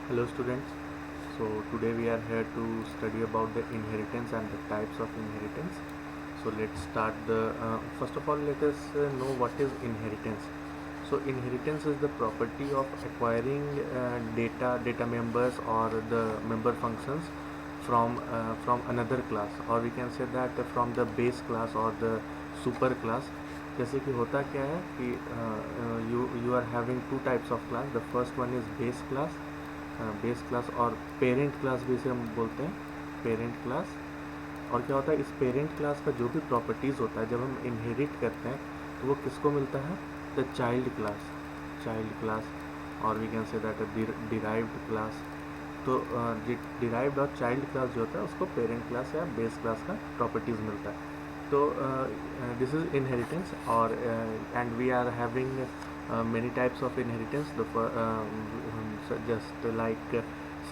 Hello students. So today we are here to study about the inheritance and the types of inheritance. So let's start first of all let us know what is inheritance. So inheritance is the property of acquiring data members or the member functions from another class, or we can say that from the base class or the super class. जैसे कि होता क्या है कि you are having two types of class. The first one is base class और parent class भी इसे हम बोलते हैं, पेरेंट क्लास. और क्या होता है, इस पेरेंट क्लास का जो भी प्रॉपर्टीज़ होता है जब हम इनहेरिट करते हैं तो वो किसको मिलता है? द चाइल्ड क्लास और we can say that derived class. तो डिराइव्ड और चाइल्ड क्लास जो होता है उसको पेरेंट क्लास या बेस क्लास का प्रॉपर्टीज़ मिलता है. तो दिस इज इनहेरिटेंस. और and we are having many types of inheritance, just like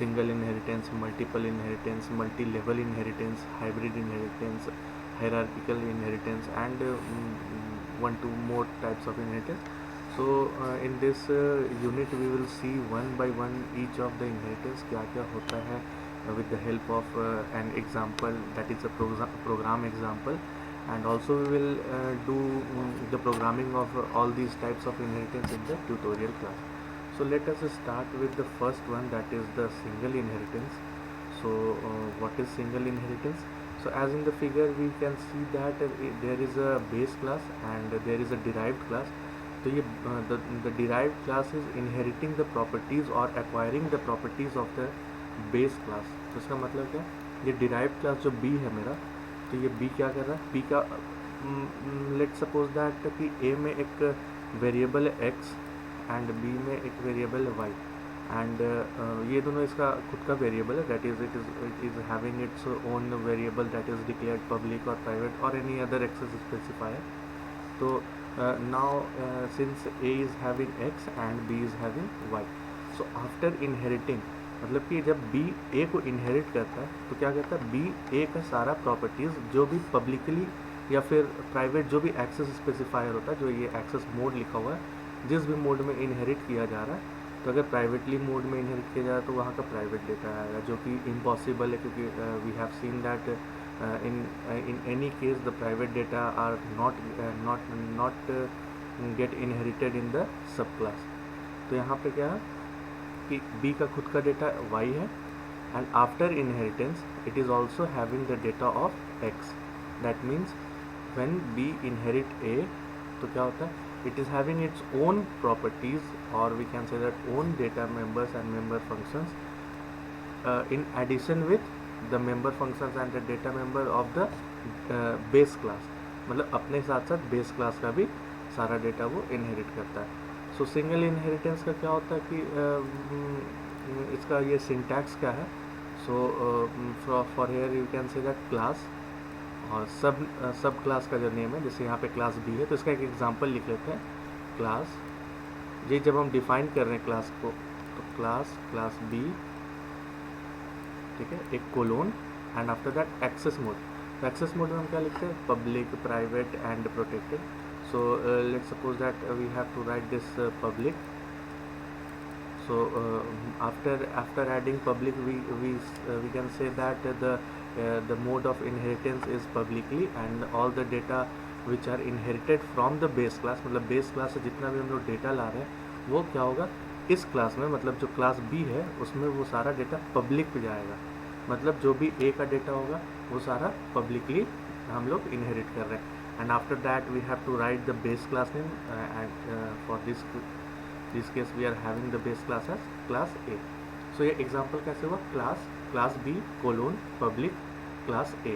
single inheritance, multiple inheritance, multi-level inheritance, hybrid inheritance, hierarchical inheritance, and one to more types of inheritance. So in this unit we will see one by one each of the inheritance क्या क्या होता है, with the help of an example, that is a program example. And also we will do the programming of all these types of inheritance in the tutorial class. So let us start with the first one, that is the single inheritance. So what is single inheritance? So as in the figure we can see that there is a base class and there is a derived class. तो ये the derived class is inheriting the properties or acquiring the properties of the base class. तो इसका मतलब क्या? ये derived class जो B है मेरा, तो ये बी क्या कर रहा है? बी का लेट सपोज दैट कि ए में एक वेरिएबल है एक्स एंड बी में एक वेरिएबल है वाई. एंड ये दोनों इसका खुद का वेरिएबल है, that is it is having its own variable that is declared public और प्राइवेट और एनी अदर एक्सेस स्पेसिफायर. तो now since A is having X and B is having Y, so after inheriting, मतलब कि जब B ए को inherit करता है तो क्या करता है, बी ए का सारा प्रॉपर्टीज़ जो भी पब्लिकली या फिर प्राइवेट जो भी एक्सेस स्पेसिफायर होता है, जो ये एक्सेस मोड लिखा हुआ है, जिस भी मोड में इनहेरिट किया जा रहा है, तो अगर प्राइवेटली मोड में इनहेरिट किया जा रहा है तो वहाँ का प्राइवेट डेटा आएगा, जो कि इम्पॉसिबल है क्योंकि we have seen that in any case the private data are not get inherited in the subclass. तो यहाँ पे क्या है कि B का खुद का डेटा Y है and after inheritance it is also having the data of X. That means when B inherit A, तो क्या होता है, it is having its own properties, or we can say that own data members and member functions in addition with the member functions and the data member of the base class. मतलब अपने साथ साथ base class का भी सारा data वो inherit करता है. सो सिंगल इनहेरिटेंस का क्या होता है कि इसका ये सिंटैक्स क्या है. So for here you can say that class और सब क्लास का जो नेम है, जैसे यहाँ पे क्लास बी है तो इसका एक एग्जांपल लिख लेते हैं. क्लास ये जब हम डिफाइन कर रहे हैं क्लास को, तो क्लास बी, ठीक है, एक colon and after that access mode. तो एक्सेस मोड में हम क्या लिखते हैं, public, private and protected. So let's suppose that we have to write this public. So after adding public, we can say that the mode of inheritance is publicly, and all the data which are inherited from the base class, मतलब base class से जितना भी हम लोग data ला रहे हैं वो क्या होगा इस क्लास में, मतलब जो क्लास बी है उसमें वो सारा डेटा पब्लिक पे जाएगा. मतलब जो भी ए का डेटा होगा वो सारा पब्लिकली हम लोग इनहेरिट कर रहे हैं. And after that we have to write the base class name and for this case we are having the base class as class A. So ये example कैसे हुआ, class B colon public class A.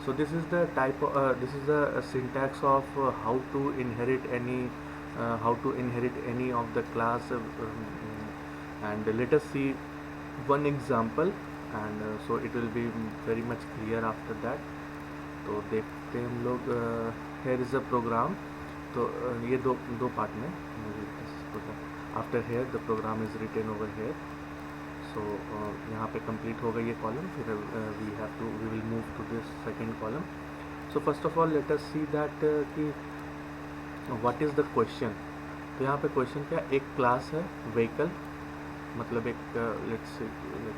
So this is the type of, this is the syntax of how to inherit any of the class, and let us see one example, and so it will be very much clear after that. तो देखते हैं हम लोग. here is a program. तो ये दो part में after here the program is written over here. So यहाँ पे कंप्लीट हो गई ये कॉलम. फिर we will move to this second column. So first of all let us see that कि व्हाट इज़ द क्वेश्चन. तो यहाँ पे क्वेश्चन क्या, एक क्लास है व्हीकल मतलब एक let's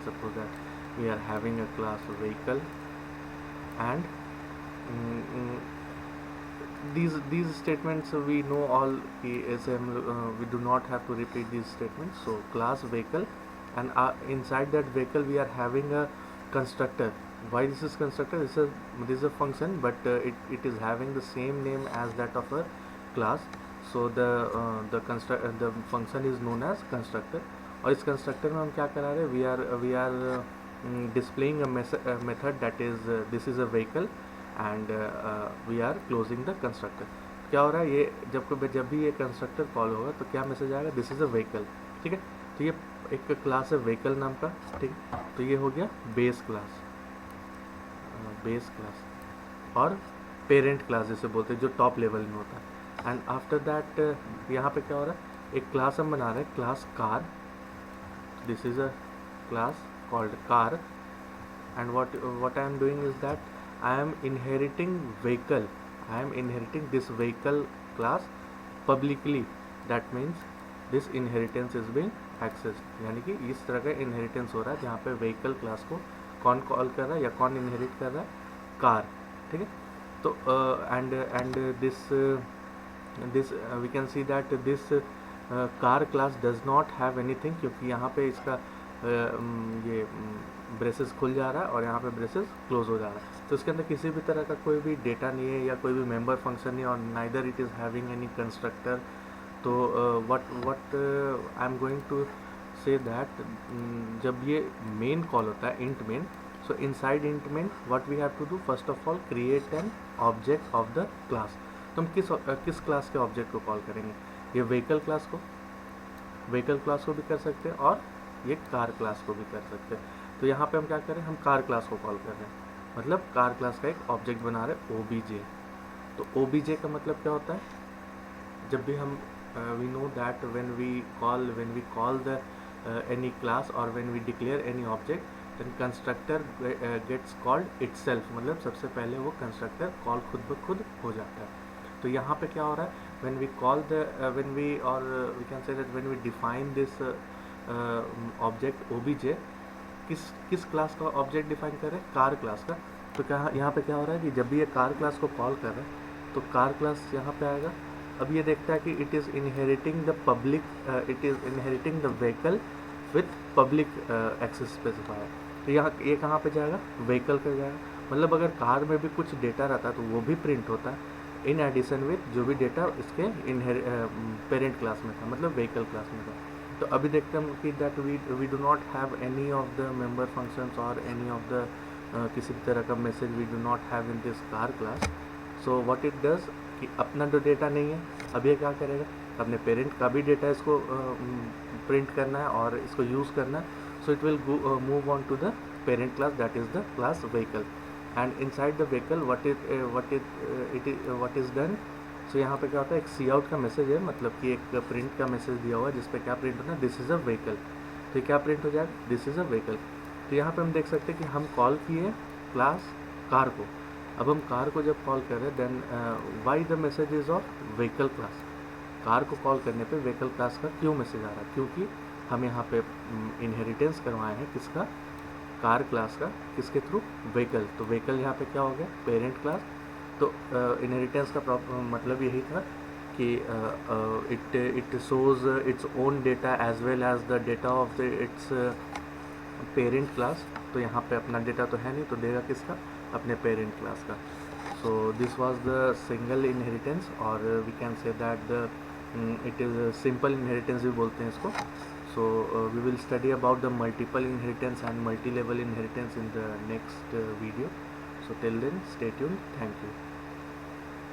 suppose that we are having a class vehicle and these statements we know all कि ऐसे हम we do not have to repeat these statements. So class vehicle, and inside that vehicle we are having a constructor. Why this is constructor? This is a function, but it is having the same name as that of a class. So the function is known as constructor. और इस constructor में हम क्या करा रहे हैं? We are displaying a method that is this is a vehicle and we are closing the constructor. क्या हो रहा है, ये जब भी ये कंस्ट्रक्टर कॉल होगा तो क्या मैसेज आएगा? This is a vehicle. ठीक है, तो ये एक क्लास है व्हीकल नाम का. ठीक है, तो ये हो गया बेस क्लास. और पेरेंट क्लास जिसे बोलते हैं, जो टॉप लेवल में होता है. एंड आफ्टर दैट यहाँ पे क्या हो रहा है, एक क्लास हम बना रहे हैं, class car. This is a class called car, and what I am doing is that I am inheriting vehicle. I am inheriting this vehicle class publicly. That means this inheritance is being accessed. यानी कि इस तरह का inheritance हो रहा है जहाँ पे vehicle class को कौन कॉल कर रहा है या कौन inherit कर रहा है? कार. ठीक है, तो and this we can see that this car class does not have anything, क्योंकि यहाँ पे इसका ये ब्रेसेस खुल जा रहा है और यहाँ पे ब्रेसेस क्लोज हो जा रहा है. तो इसके अंदर किसी भी तरह का कोई भी डेटा नहीं है या कोई भी मेंबर फंक्शन नहीं, और neither it is having any constructor. तो what I am going to say that जब ये मेन कॉल होता है int main, so inside int main what we have to do, first of all create an object of the class. तो हम किस class के object को call करेंगे? ये व्हीकल क्लास को भी कर सकते हैं और ये कार क्लास को भी कर सकते हैं. तो यहाँ पे हम क्या करें, हम कार क्लास को कॉल कर रहे हैं, मतलब कार क्लास का एक ऑब्जेक्ट बना रहे हैं OBJ. तो OBJ का मतलब क्या होता है? जब भी हम we know that when we call the any class और when we declare any object, then constructor gets called itself. मतलब सबसे पहले वो कंस्ट्रक्टर कॉल खुद ब खुद हो जाता है. तो यहाँ पे क्या हो रहा है, when we call when we can say that when we define this object OBJ, किस क्लास का ऑब्जेक्ट डिफाइन कर रहे हैं? कार क्लास का. तो क्या यहाँ पे क्या हो रहा है कि जब भी ये कार क्लास को कॉल कर रहा है तो कार क्लास यहाँ पे आएगा. अब ये देखता है कि it is inheriting the vehicle with public access specifier. तो यहाँ ये कहाँ पे जाएगा? व्हीकल पे जाएगा. मतलब अगर कार में भी कुछ डेटा रहता है तो वो भी प्रिंट होता है इन एडिशन विथ जो भी डेटा इसके पेरेंट क्लास में था, मतलब व्हीकल क्लास में था. तो अभी देखते हैं कि that we do not have any of the member functions और एनी ऑफ द किसी भी तरह का message we do not have in this car class. So what it does कि अपना जो डेटा नहीं है, अब ये क्या करेगा, अपने पेरेंट का भी डेटा इसको प्रिंट करना है और इसको यूज़ करना है. So it will move on to the parent class, that is the class vehicle. And inside the vehicle what is done. So यहाँ पे क्या होता है, एक सी आउट का मैसेज है, मतलब कि एक प्रिंट का मैसेज दिया हुआ है जिस पे क्या प्रिंट होना है, दिस इज़ अ व्हीकल. तो क्या प्रिंट हो जाएगा? This is a vehicle. तो यहाँ पे हम देख सकते हैं कि हम कॉल किए क्लास कार को. अब हम कार को जब कॉल कर रहे हैं, then why the message is of vehicle class. Car को कॉल करने पे व्हीकल क्लास का क्यों मैसेज आ रहा है? क्योंकि हम यहाँ पे इनहेरिटेंस करवाए हैं किसका? कार क्लास का. किसके थ्रू? व्हीकल. तो व्हीकल यहाँ पे क्या हो गया? Parent class. तो इनहेरिटेंस का मतलब यही था कि it shows its own data as well as the data of the its parent class. तो यहाँ पे अपना डेटा तो है नहीं, तो देगा किसका? अपने पेरेंट क्लास का. So this was the single inheritance, और we can say that the it is simple inheritance भी बोलते हैं इसको. So we will study about the multiple inheritance and multi level inheritance in the next video. So till then, stay tuned. Thank you.